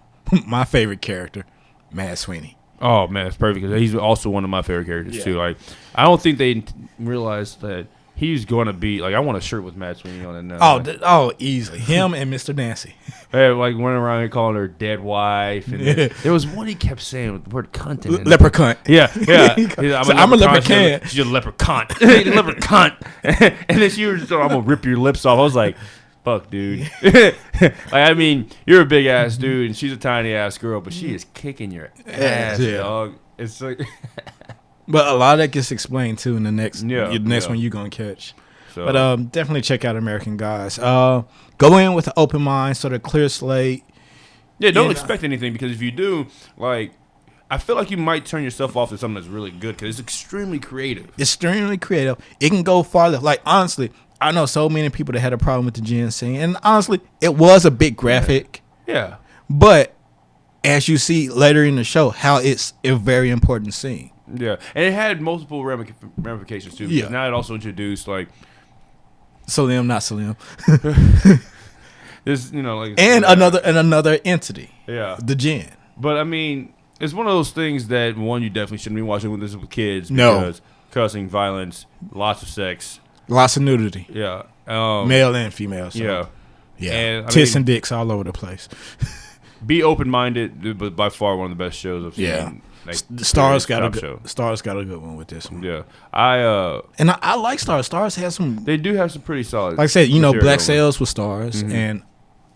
my favorite character, Mad Sweeney. Oh man, it's perfect because he's also one of my favorite characters too. Like, I don't think they realized that he's going to be like. I want a shirt with Matt Sweeney on it now. Oh, easily him and Mr. Nancy. Hey, like running around and calling her dead wife. And there was one he kept saying with the word cunt in it. Leprechaun. Yeah. I'm a leprechaun. She's a leprechaun. Leprechaun. And then she was just, I'm gonna rip your lips off. I was like, fuck, dude. I mean, you're a big ass dude, and she's a tiny ass girl, but she is kicking your ass, dog. It's like, but a lot of that gets explained too in the next one you're gonna catch. So. But definitely check out American Gods. Go in with an open mind, sort of clear slate. Yeah, don't expect anything, because if you do, like, I feel like you might turn yourself off to something that's really good, because it's extremely creative. Extremely creative. It can go far left. Like, honestly, I know so many people that had a problem with the Jin scene, and honestly, it was a bit graphic. Yeah. But as you see later in the show, how it's a very important scene. Yeah, and it had multiple ramifications too. Because now it also introduced like Salim, not Salim. This, like, and another entity. Yeah, the Jinn. But I mean, it's one of those things that you definitely shouldn't be watching with kids, because cussing, violence, lots of sex, lots of nudity. Yeah, male and female. So. Yeah, and tits and dicks all over the place. Be open minded, but by far one of the best shows I've seen. Yeah. Like, Stars got a good one with this one. Yeah, I like Stars. Stars has some. They do have some pretty solid. Like I said, Black Sails with Stars, and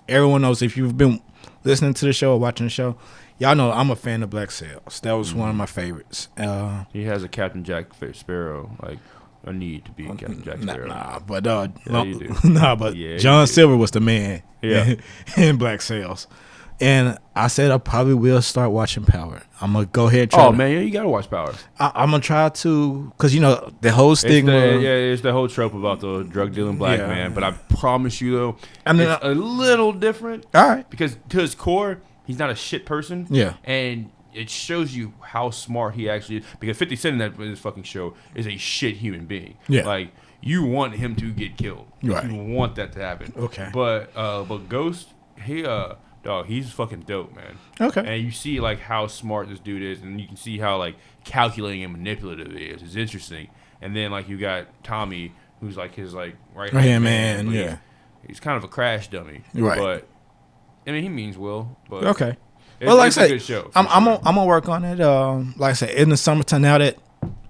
everyone knows, if you've been listening to the show or watching the show, y'all know I'm a fan of Black Sails. That was one of my favorites. He has a Captain Jack Sparrow, like a need to be Captain Jack Sparrow. But John Silver was the man. Yeah. in Black Sails. And I said I probably will start watching Power. I'm gonna go ahead and try. Oh man, you gotta watch Power. I'm gonna try to, because the whole stigma. It's the whole trope about the drug dealing black man. But I promise you though, it's a little different. All right, because to his core, he's not a shit person. Yeah, and it shows you how smart he actually is. Because 50 Cent in this fucking show is a shit human being. Yeah, like you want him to get killed. Right, you want that to happen. Okay, but Ghost, dog, he's fucking dope, man. Okay. And you see, like, how smart this dude is, and you can see how, like, calculating and manipulative he is. It's interesting. And then, like, you got Tommy, who's, like, his, like, right-hand man. Yeah. He's kind of a crash dummy. Right. But, I mean, he means well. But okay. Well, like I said, a good show, I'm gonna work on it. Like I said, in the summertime, now that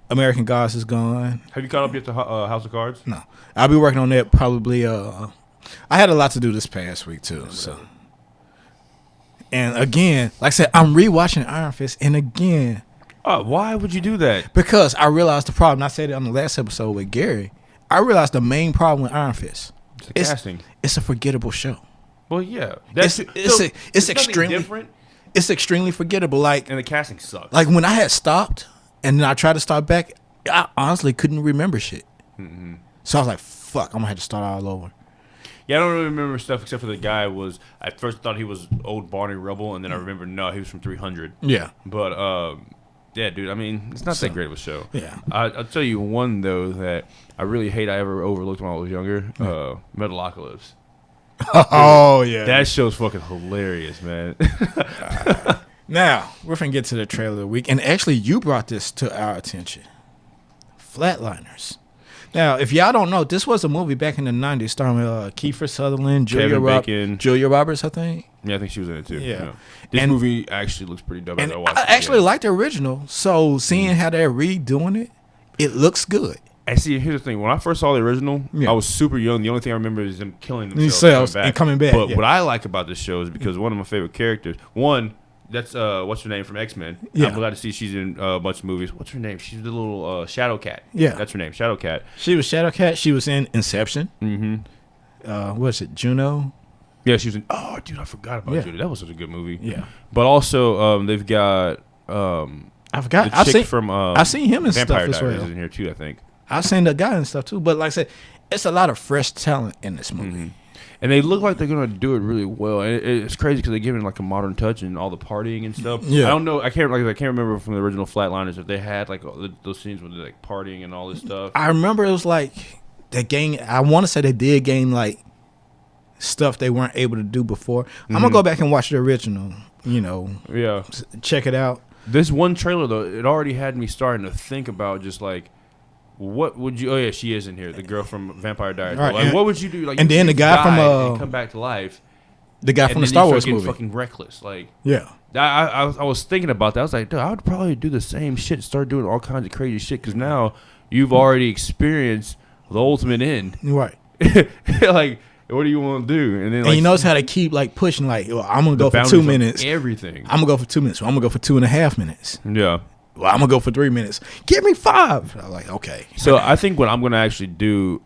American Gods is gone. Have you caught up yet to House of Cards? No. I'll be working on that probably. I had a lot to do this past week, too, so... And again, like I said, I'm rewatching Iron Fist, and again, why would you do that? Because I realized the problem. I said it on the last episode with Gary. I realized the main problem with Iron Fist. It's casting. It's a forgettable show. Well, yeah, it's extremely different. It's extremely forgettable. Like, and the casting sucks. Like when I had stopped, and then I tried to start back, I honestly couldn't remember shit. Mm-hmm. So I was like, "Fuck, I'm gonna have to start all over." Yeah, I don't really remember stuff except for the guy was. I first thought he was old Barney Rubble, and then I remember no, he was from 300. Yeah, but yeah, dude. I mean, it's not that great of a show. Yeah, I'll tell you one though that I really hate. I ever overlooked when I was younger. Metalocalypse. Oh yeah, that show's fucking hilarious, man. Now we're gonna get to the trailer of the week, and actually, you brought this to our attention. Flatliners. Now, if y'all don't know, this was a movie back in the 90s starring Kiefer Sutherland, Julia Roberts, I think. Yeah, I think she was in it too. Yeah. This movie actually looks pretty dope. And I actually liked the original, so seeing how they're redoing it, it looks good. And see, here's the thing. When I first saw the original, I was super young. The only thing I remember is them killing themselves and coming back. But what I like about this show is because one of my favorite characters, that's what's her name from X-Men. Yeah. I'm glad to see she's in a bunch of movies. What's her name? She's the little Shadow Cat. Yeah. That's her name, Shadow Cat. She was Shadow Cat. She was in Inception. Mm-hmm. What's it, Juno? Yeah, she was in... Oh, dude, I forgot about Juno. That was such a good movie. Yeah. But also, they've got... I forgot. I've seen him in Vampire stuff as Diaries well. is in here too, I think. I've seen the guy and stuff too. But like I said, it's a lot of fresh talent in this movie. Mm-hmm. And they look like they're gonna do it really well. And it's crazy because they give it like a modern touch and all the partying and stuff. Yeah. I don't know. I can't remember from the original Flatliners if they had like those scenes with like partying and all this stuff. I remember it was like they gained. I want to say they did gain like stuff they weren't able to do before. I'm gonna go back and watch the original. Yeah. Check it out. This one trailer though, it already had me starting to think about just like. What would you? Oh yeah, she is in here. The girl from Vampire Diaries. Right, like, what would you do? Like, and then the guy from and come back to life. The guy from the Star Wars movie. Fucking reckless. Like, yeah. I was thinking about that. I was like, dude, I would probably do the same shit. Start doing all kinds of crazy shit because now you've already experienced the ultimate end. Right. Like, what do you want to do? And then, you notice how they keep like pushing. Like, I'm gonna go for 2 minutes. Everything. I'm gonna go for 2 minutes. I'm gonna go for 2.5 minutes. Yeah. well, I'm gonna go for 3 minutes. Give me 5. I'm like, okay. So I think what I'm gonna actually do,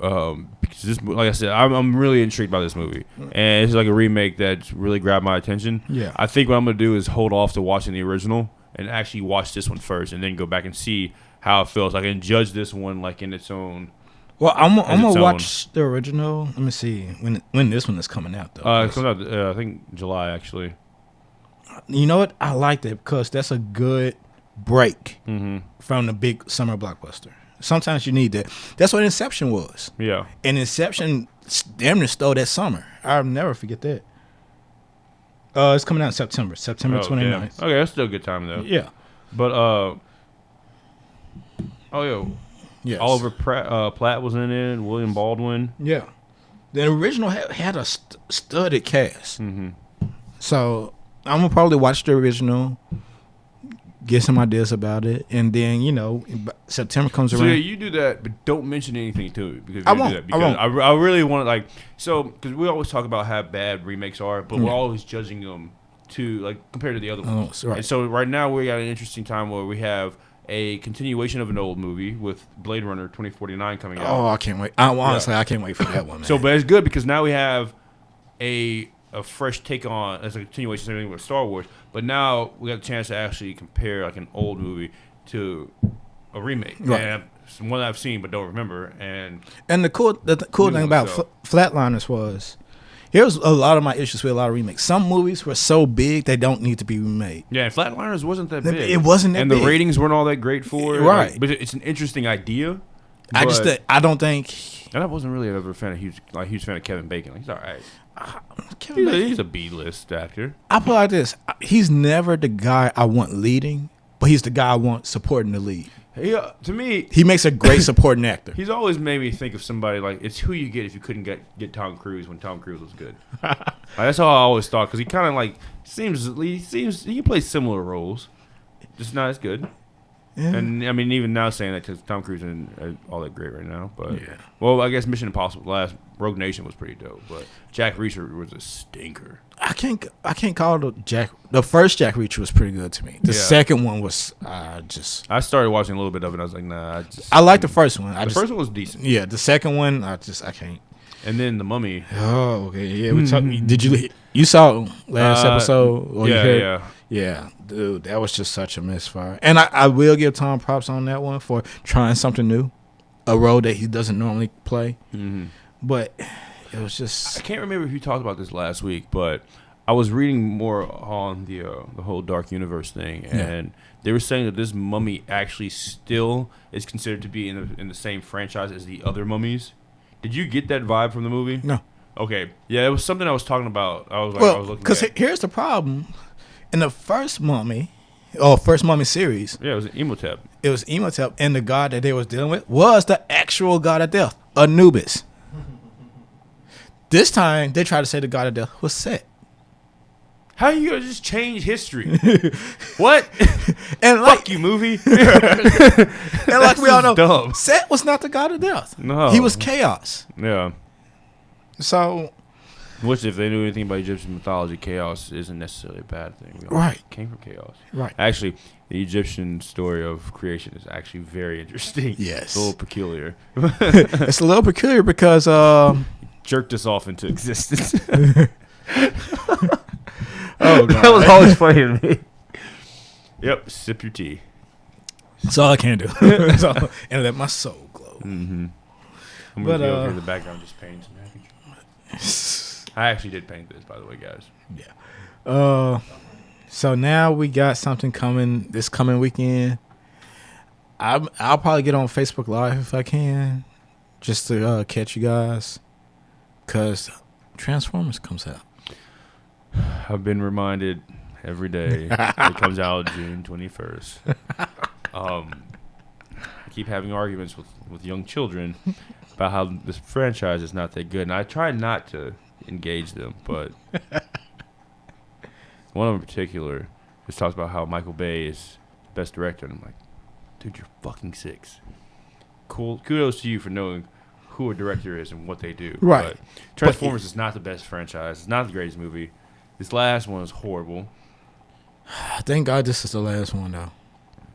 because this, like I said, I'm really intrigued by this movie, and it's like a remake that's really grabbed my attention. Yeah. I think what I'm gonna do is hold off to watching the original and actually watch this one first, and then go back and see how it feels. I can judge this one like in its own. Well, I'm gonna watch the original. Let me see when this one is coming out though. It comes out, I think July actually. You know what? I liked it because that's a good break Mm-hmm. from the big summer blockbuster. Sometimes you need that. That's what Inception was. Yeah. And Inception damn near stole that summer. I'll never forget that. It's coming out in September 29th. Okay, that's still a good time though. Yeah. But Yes. Oliver Platt was in it. William Baldwin. Yeah. The original had a studded cast. Mm-hmm. So I'm going to probably watch the original, get some ideas about it, and then, September comes So around. yeah, you do that, but don't mention anything to it because I you won't. do that I won't. I really want to because we always talk about how bad remakes are, but we're always judging them to compared to the other ones. Right. And so right now we got an interesting time where we have a continuation of an old movie with Blade Runner 2049 coming out. Oh, I can't wait. Honestly, I can't wait for that one, man. So, but it's good because now we have a fresh take on as a continuation of everything with Star Wars. But now we have a chance to actually compare an old movie to a remake. Right. And it's one that I've seen but don't remember. And the cool thing about Flatliners was, here's a lot of my issues with a lot of remakes. Some movies were so big they don't need to be remade. yeah, and Flatliners wasn't that big. It wasn't that and big. And the ratings weren't all that great for it. Right. But it's an interesting idea. I don't think. And I wasn't really ever a fan of huge fan of Kevin Bacon. He's all right. Kevin Bacon, He's a B-list actor. I put it like this: he's never the guy I want leading, but he's the guy I want supporting the lead. To me, he makes a great supporting actor. He's always made me think of somebody it's who you get if you couldn't get Tom Cruise when Tom Cruise was good. That's how I always thought because he kind of seems he can play similar roles, just not as good. Yeah. And I mean, even now saying that because Tom Cruise isn't all that great right now, but yeah. Well, I guess Mission Impossible last Rogue Nation was pretty dope, but Jack Reacher was a stinker. I can't call the first Jack Reacher was pretty good to me. The second one was I started watching a little bit of it and I was like, nah. I like the first one. The first one was decent. Yeah, the second one I can't. And then The Mummy. Oh, okay. Yeah, we talked. Did you saw last episode? Or yeah, dude, that was just such a misfire. And I will give Tom props on that one for trying something new, a role that he doesn't normally play. Mm-hmm. But it was just. I can't remember if you talked about this last week, but I was reading more on the whole Dark Universe thing, and they were saying that this Mummy actually still is considered to be in the same franchise as the other mummies. Did you get that vibe from the movie? No. Okay. Yeah, it was something I was talking about. I was looking because here's the problem. In the first Mummy series, yeah, it was Imhotep. It was Imhotep, and the god that they was dealing with was the actual god of death, Anubis. This time, they tried to say the god of death was Set. How are you gonna just change history? What? And fuck you, movie. And we all know, dumb. Set was not the god of death. No, he was chaos. Yeah. So, which, if they knew anything about Egyptian mythology, chaos isn't necessarily a bad thing. We all right. Came from chaos. Right. Actually, the Egyptian story of creation is actually very interesting. Yes. It's a little peculiar. It's a little peculiar because jerked us off into existence. Oh, God. That was always funny to me. Yep, sip your tea. That's all I can do. And let my soul glow. Mm-hmm. I'm going to go over here in the background just painting some happy. I actually did paint this, by the way, guys. Yeah. So now we got something coming this coming weekend. I'll probably get on Facebook Live if I can, just to catch you guys, because Transformers comes out. I've been reminded every day it comes out June 21st. I keep having arguments with young children about how this franchise is not that good, and I try not to engage them, but one of them in particular just talks about how Michael Bay is the best director, and I'm like, dude, you're fucking 6. Cool. Kudos to you for knowing who a director is and what they do. Right. But Transformers is not the best franchise. It's not the greatest movie. This last one is horrible. Thank God this is the last one, though.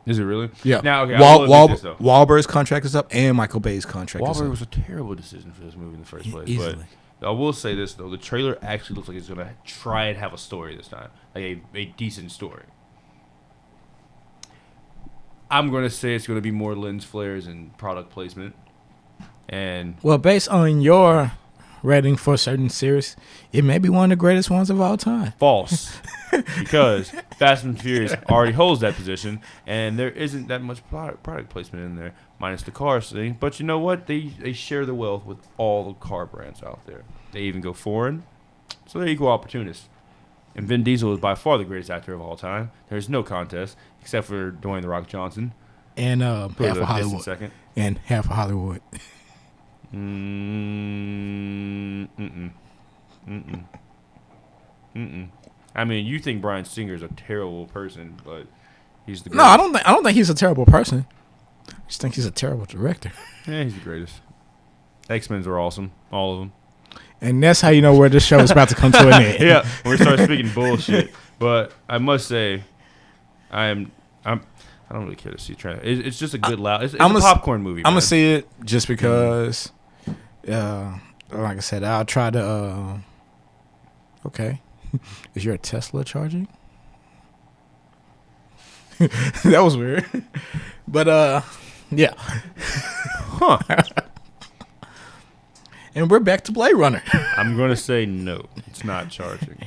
Is it really? Yeah. Now, okay, I will admit this, though. Wahlberg's contract is up, and Michael Bay's contract is Wahlberg up. was a terrible decision for this movie in the first place. Easily. But I will say this, though. The trailer actually looks like it's going to try and have a story this time. Like a decent story. I'm going to say it's going to be more lens flares and product placement. And Well, based on your rating for a certain series, it may be one of the greatest ones of all time. false. Because Fast and Furious already holds that position, and there isn't that much product placement in there, minus the cars thing. But you know what? They share the wealth with all the car brands out there. They even go foreign, so they're equal opportunists. And Vin Diesel is by far the greatest actor of all time. There's no contest, except for Dwayne "The Rock" Johnson. And half For of the Hollywood. distant second. And half of Hollywood. I mean, you think Bryan Singer's a terrible person, but he's the greatest. No, I don't think he's a terrible person. I just think he's a terrible director. Yeah, he's the greatest. X-Men's are awesome, all of them. And that's how you know where this show is about to come to an end. Yeah, when we start speaking bullshit. But I must say, I don't really care to see Trent. It's just a good loud. It's a popcorn movie. I'm gonna see it just because. Like I said, I'll try to. Okay, is your Tesla charging? That was weird, but yeah. Huh. And we're back to Blade Runner. I'm gonna say no. It's not charging.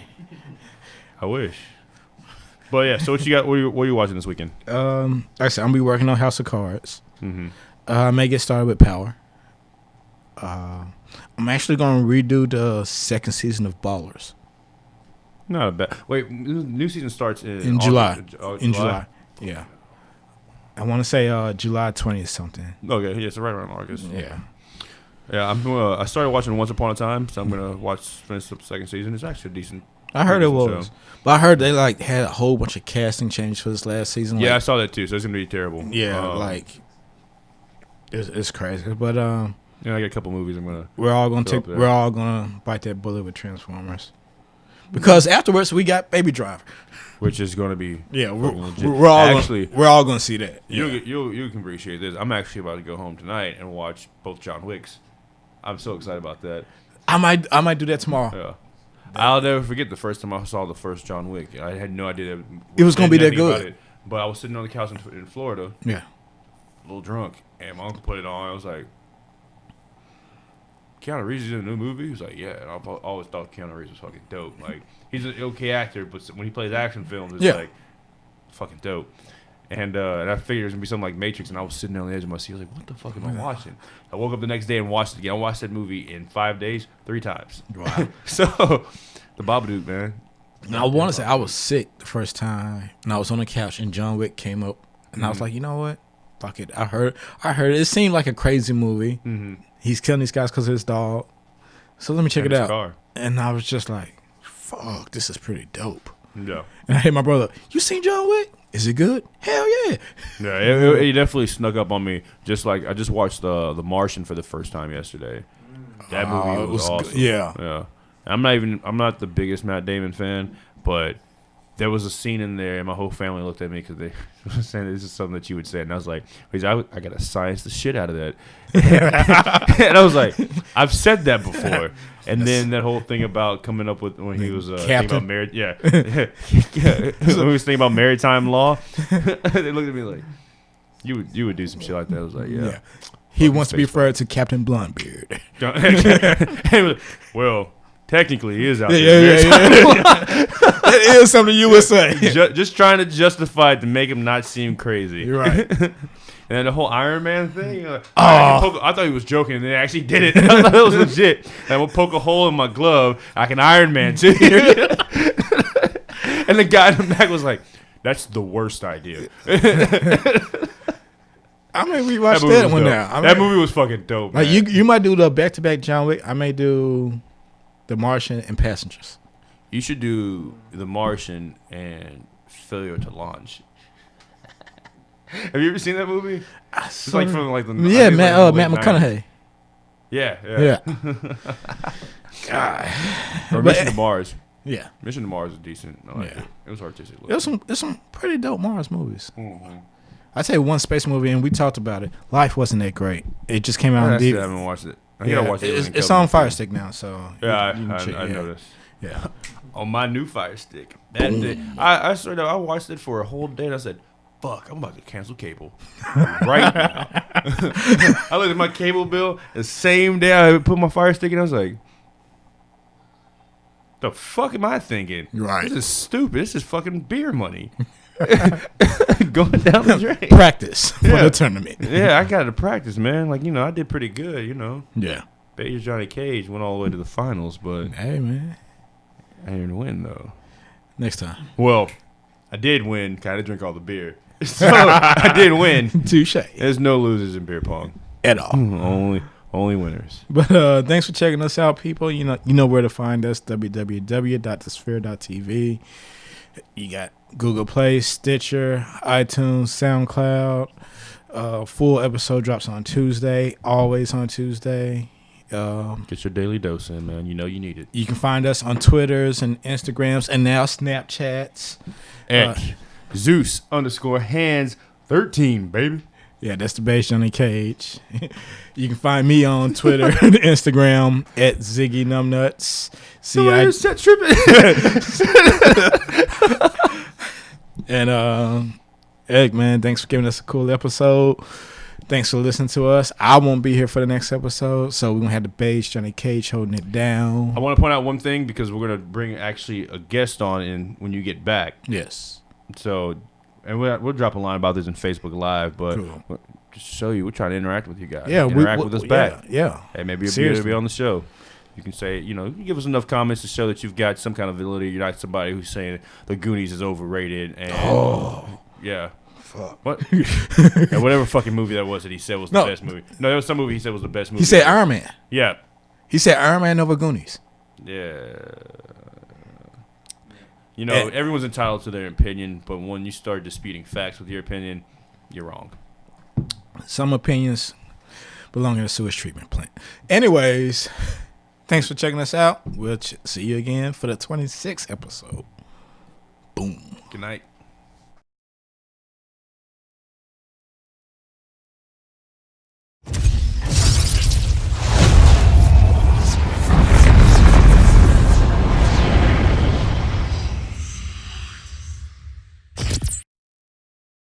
I wish. But yeah, so what you got? What are you watching this weekend? Like I said, I'm gonna be working on House of Cards. Mm-hmm. I may get started with Power. I'm actually gonna redo the second season of Ballers. Not a bad. Wait, new season starts In July. August, In July. Yeah. I want to say July 20th something. Okay, yeah, so right around August. Yeah. Yeah, I started watching Once Upon a Time, so I'm gonna finish the second season. It's actually a decent. I heard it decent was, show. but I heard they had a whole bunch of casting changes for this last season. Yeah, I saw that too. So it's gonna be terrible. Yeah, it's crazy. But I got a couple movies I'm gonna. we're all gonna bite that bullet with Transformers, because afterwards we got Baby Driver. Which is gonna be we're all gonna see that. Yeah. You can appreciate this. I'm actually about to go home tonight and watch both John Wicks. I'm so excited about that. I might do that tomorrow. Yeah. I'll never forget the first time I saw the first John Wick. I had no idea that It was gonna be that nothing good. about it. But I was sitting on the couch in Florida, Yeah. a little drunk, and my uncle put it on. I was like, Keanu Reeves is in a new movie? He was like, yeah. And I always thought Keanu Reeves was fucking dope. Like, he's an okay actor, but when he plays action films, it's like fucking dope. And I figured it was going to be something like Matrix, and I was sitting there on the edge of my seat. I was like, what the fuck am I watching? I woke up the next day and watched it again. I watched that movie in 5 days, 3 times. Wow. So, the Babadook, man. I want to say I was sick the first time, and I was on the couch, and John Wick came up, and I was like, you know what? Fuck it. I heard it. It seemed like a crazy movie. Mm-hmm. He's killing these guys because of his dog. So let me check it out. Car. And I was just like, fuck, this is pretty dope. Yeah. And I hit my brother, you seen John Wick? Is it good? Hell yeah. Yeah, it definitely snuck up on me. Just like I just watched the Martian for the first time yesterday. That movie was awesome. Good. Yeah. Yeah. I'm not the biggest Matt Damon fan, but there was a scene in there, and my whole family looked at me because they were saying this is something that you would say, and I was like, I got to science the shit out of that. And I was like, I've said that before. And then that whole thing about coming up with when he was thinking about marriage, when he was thinking about maritime law, they looked at me like, you would do some shit like that. I was like, yeah. He wants to be referred to Captain Blondebeard. Well, technically, he is out there. That is something you would say. Just trying to justify it to make him not seem crazy. You're right. And then the whole Iron Man thing, I thought he was joking, and they actually did it. I thought it was legit. And I will poke a hole in my glove. I can Iron Man too. And the guy in the back was like, "That's the worst idea." I may rewatch that one now. That movie was fucking dope. Like man. you might do the back-to-back John Wick. I may do The Martian and Passengers. You should do The Martian and Failure to Launch. Have you ever seen that movie? It's like from like the Matt McConaughey. Yeah. God. Or Mission to Mars. Yeah. Mission to Mars is decent. I like it. It was artistic. There's some pretty dope Mars movies. Mm-hmm. I say one space movie, and we talked about it. Life wasn't that great. It just came out on I DVD. haven't watched it. I gotta watch it. It's on Fire Stick now, so Yeah, you can check, I noticed. Yeah. On my new Fire Stick. That day, I swear to God, I watched it for a whole day and I said, fuck, I'm about to cancel cable right now. I looked at my cable bill the same day I put my Fire Stick in. I was like, the fuck am I thinking? Right. This is stupid. This is fucking beer money. Going down the drain. Practice for the tournament. Yeah, I got to practice, man. Like, I did pretty good, Yeah. Beige Johnny Cage went all the way to the finals, but Hey, man. I didn't win, though. Next time. Well, I did win. Kind of drink all the beer. So, I did win. Touche. There's no losers in beer pong. At all. Only winners. But thanks for checking us out, people. You know where to find us, www.thesphere.tv. You got Google Play, Stitcher, iTunes, SoundCloud. Full episode drops on Tuesday, always on Tuesday. Get your daily dose in, man. You know you need it. You can find us on Twitters and Instagrams and now Snapchats. At Zeus_hands13, baby. Yeah, that's the Beige Johnny Cage. You can find me on Twitter and Instagram at Ziggy Numbnuts. Set tripping. And Eric, man, thanks for giving us a cool episode. Thanks for listening to us. I won't be here for the next episode, so we're gonna have the Beige Johnny Cage holding it down. I want to point out one thing because we're gonna bring actually a guest on when you get back. Yes. So, and we'll drop a line about this in Facebook Live, but Cool. just to show you, we're trying to interact with you guys. Yeah, interact with us back. Yeah. Hey, maybe you'll Seriously. be on the show. You can say, you give us enough comments to show that you've got some kind of validity. You're not somebody who's saying the Goonies is overrated. And yeah. Fuck. What? Yeah, whatever fucking movie that was that he said was the best movie. No, there was some movie he said was the best movie. He said Iron Man. Yeah. He said Iron Man over Goonies. Yeah. Everyone's entitled to their opinion, but when you start disputing facts with your opinion, you're wrong. Some opinions belong in a sewage treatment plant. Anyways, thanks for checking us out. We'll see you again for the 26th episode. Boom. Good night.